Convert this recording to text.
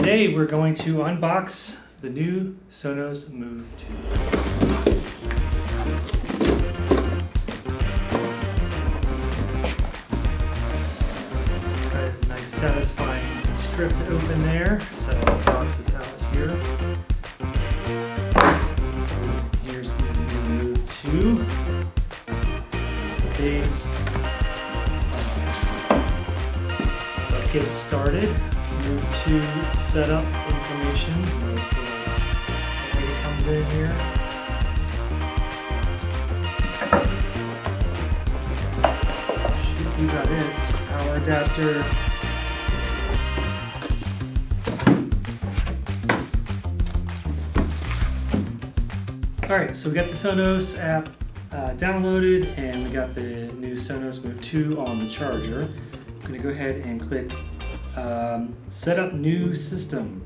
Today we're going to unbox the new Sonos Move 2. Got a nice satisfying strip to open there, so the box is out here. Here's the new Move 2. The base. Let's get started. Move 2 setup information. Nice little light comes in here. Should be about it. Power adapter. Alright, so we got the Sonos app downloaded, and we got the new Sonos Move 2 on the charger. I'm going to go ahead and click set up new system.